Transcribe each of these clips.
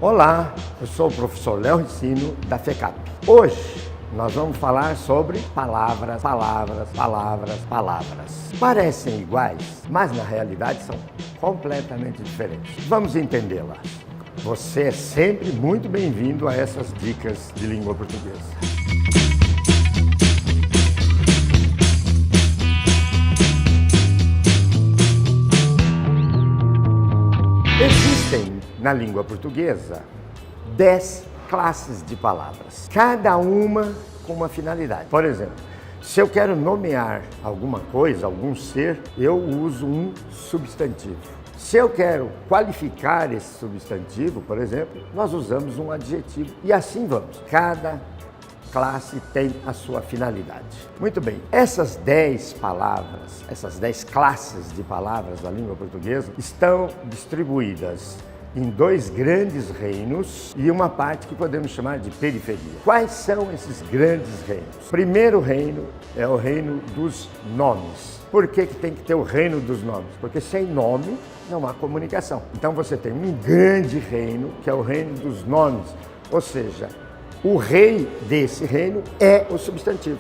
Olá, eu sou o professor Léo Ricino da FECAP. Hoje nós vamos falar sobre palavras. Parecem iguais, mas na realidade são completamente diferentes. Vamos entendê-las. Você é sempre muito bem-vindo a essas dicas de língua portuguesa. Existem na língua portuguesa 10 classes de palavras, cada uma com uma finalidade. Por exemplo, se eu quero nomear alguma coisa, algum ser, eu uso um substantivo. Se eu quero qualificar esse substantivo, por exemplo, nós usamos um adjetivo e assim vamos. Cada classe tem a sua finalidade. Muito bem, essas 10 palavras, essas 10 classes de palavras da língua portuguesa estão distribuídas em 2 grandes reinos e uma parte que podemos chamar de periferia. Quais são esses grandes reinos? O primeiro reino é o reino dos nomes. Por que tem que ter o reino dos nomes? Porque sem nome não há comunicação. Então você tem um grande reino que é o reino dos nomes, ou seja, o rei desse reino é o substantivo,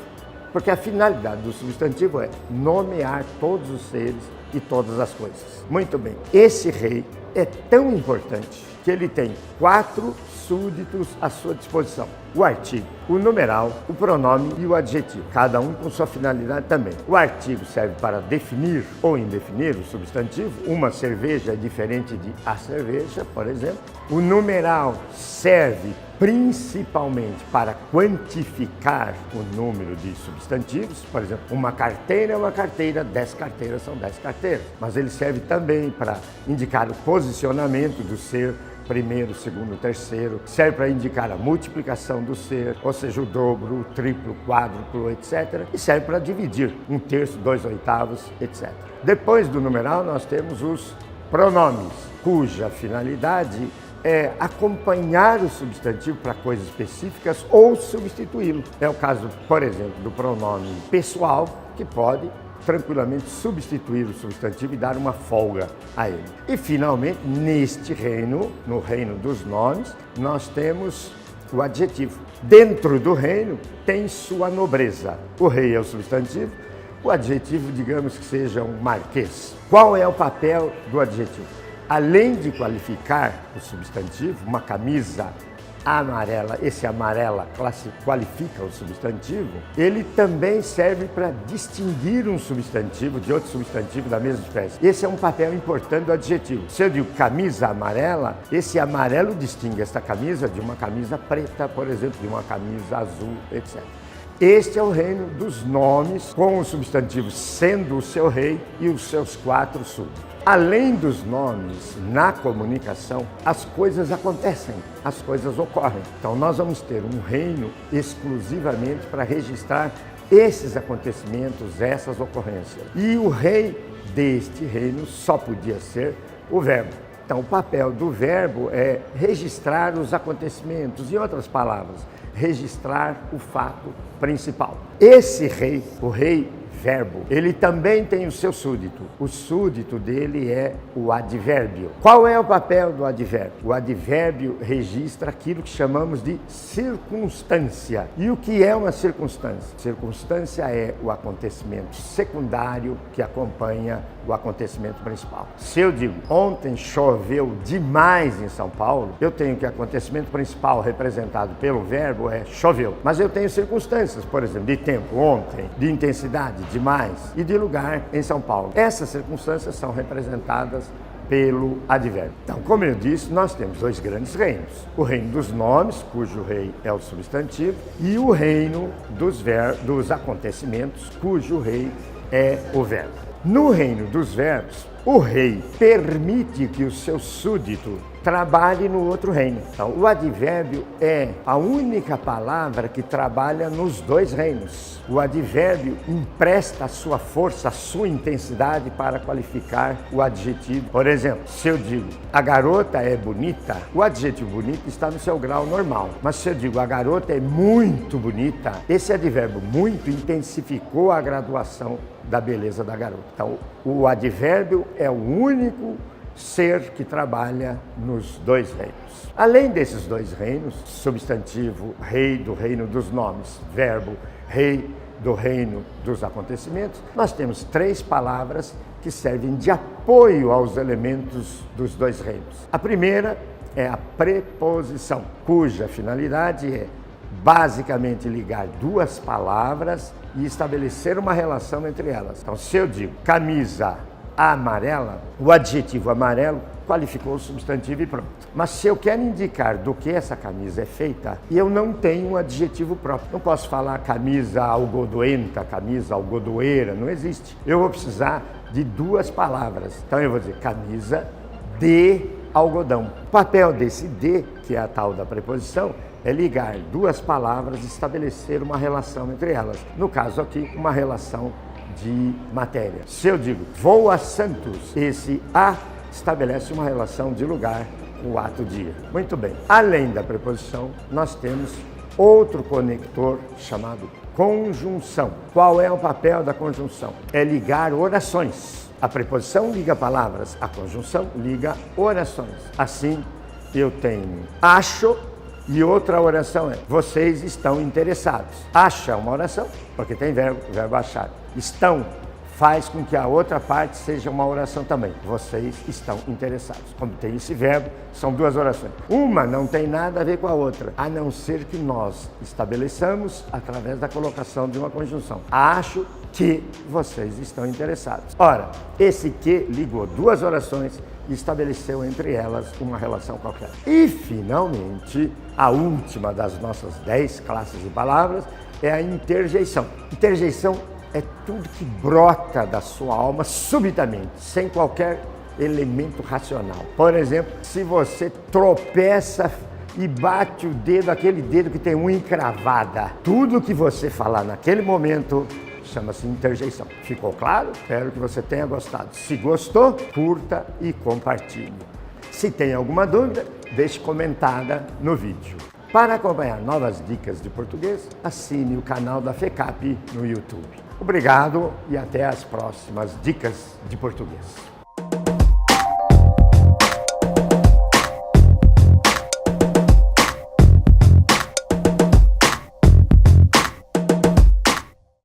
porque a finalidade do substantivo é nomear todos os seres e todas as coisas. Muito bem, esse rei é tão importante que ele tem 4 súditos à sua disposição: o artigo, o numeral, o pronome e o adjetivo, cada um com sua finalidade também. O artigo serve para definir ou indefinir o substantivo. Uma cerveja é diferente de a cerveja, por exemplo. O numeral serve principalmente para quantificar o número de substantivos. Por exemplo, uma carteira é uma carteira, 10 carteiras são 10 carteiras. Mas ele serve também para indicar o posicionamento do ser, primeiro, segundo, terceiro. Serve para indicar a multiplicação do ser, ou seja, o dobro, o triplo, o quádruplo, etc. E serve para dividir 1/3, 2/8, etc. Depois do numeral, nós temos os pronomes, cuja finalidade é acompanhar o substantivo para coisas específicas ou substituí-lo. É o caso, por exemplo, do pronome pessoal, que pode tranquilamente substituir o substantivo e dar uma folga a ele. E finalmente, neste reino, no reino dos nomes, nós temos o adjetivo. Dentro do reino tem sua nobreza. O rei é o substantivo, o adjetivo, digamos que seja um marquês. Qual é o papel do adjetivo? Além de qualificar o substantivo, uma camisa amarela, esse amarela qualifica o substantivo, ele também serve para distinguir um substantivo de outro substantivo da mesma espécie. Esse é um papel importante do adjetivo. Se eu digo camisa amarela, esse amarelo distingue esta camisa de uma camisa preta, por exemplo, de uma camisa azul, etc. Este é o reino dos nomes, com o substantivo sendo o seu rei e os seus 4 súditos. Além dos nomes, na comunicação, as coisas acontecem, as coisas ocorrem. Então nós vamos ter um reino exclusivamente para registrar esses acontecimentos, essas ocorrências. E o rei deste reino só podia ser o verbo. Então o papel do verbo é registrar os acontecimentos, em outras palavras, registrar o fato principal. Esse rei, o rei verbo, ele também tem o seu súdito. O súdito dele é o advérbio. Qual é o papel do advérbio? O advérbio registra aquilo que chamamos de circunstância. E o que é uma circunstância? Circunstância é o acontecimento secundário que acompanha o acontecimento principal. Se eu digo, ontem choveu demais em São Paulo, eu tenho que o acontecimento principal representado pelo verbo é choveu. Mas eu tenho circunstâncias, por exemplo, de tempo, ontem, de intensidade, demais, e de lugar, em São Paulo. Essas circunstâncias são representadas pelo advérbio. Então, como eu disse, nós temos 2 grandes reinos. O reino dos nomes, cujo rei é o substantivo, e o reino dos acontecimentos, cujo rei é o verbo. No reino dos verbos, o rei permite que o seu súdito trabalhe no outro reino. Então, o advérbio é a única palavra que trabalha nos 2 reinos. O advérbio empresta a sua força, a sua intensidade para qualificar o adjetivo. Por exemplo, se eu digo a garota é bonita, o adjetivo bonito está no seu grau normal. Mas se eu digo a garota é muito bonita, esse advérbio muito intensificou a graduação da beleza da garota. Então, o advérbio é o único ser que trabalha nos dois reinos. Além desses dois reinos, substantivo, rei do reino dos nomes, verbo, rei do reino dos acontecimentos, nós temos 3 palavras que servem de apoio aos elementos dos dois reinos. A primeira é a preposição, cuja finalidade é basicamente ligar 2 palavras e estabelecer uma relação entre elas. Então, se eu digo camisa amarela, o adjetivo amarelo qualificou o substantivo e pronto. Mas se eu quero indicar do que essa camisa é feita, eu não tenho um adjetivo próprio. Não posso falar camisa algodoenta, camisa algodoeira, não existe. Eu vou precisar de 2 palavras. Então eu vou dizer camisa de algodão. O papel desse de, que é a tal da preposição, é ligar 2 palavras e estabelecer uma relação entre elas. No caso aqui, uma relação de matéria. Se eu digo vou a Santos, esse a estabelece uma relação de lugar com o ato de ir. Muito bem. Além da preposição, nós temos outro conector chamado conjunção. Qual é o papel da conjunção? É ligar orações. A preposição liga palavras, a conjunção liga orações. Assim, eu tenho acho e outra oração é vocês estão interessados. Acha uma oração, porque tem verbo achar. Estão faz com que a outra parte seja uma oração também. Vocês estão interessados. Como tem esse verbo, são 2 orações. Uma não tem nada a ver com a outra, a não ser que nós estabeleçamos através da colocação de uma conjunção. Acho que vocês estão interessados. Ora, esse que ligou 2 orações e estabeleceu entre elas uma relação qualquer. E, finalmente, a última das nossas 10 classes de palavras é a interjeição. Interjeição é tudo que brota da sua alma subitamente, sem qualquer elemento racional. Por exemplo, se você tropeça e bate o dedo, aquele dedo que tem unha encravada, tudo que você falar naquele momento chama-se interjeição. Ficou claro? Espero que você tenha gostado. Se gostou, curta e compartilhe. Se tem alguma dúvida, deixe comentada no vídeo. Para acompanhar novas dicas de português, assine o canal da FECAP no YouTube. Obrigado e até as próximas dicas de português.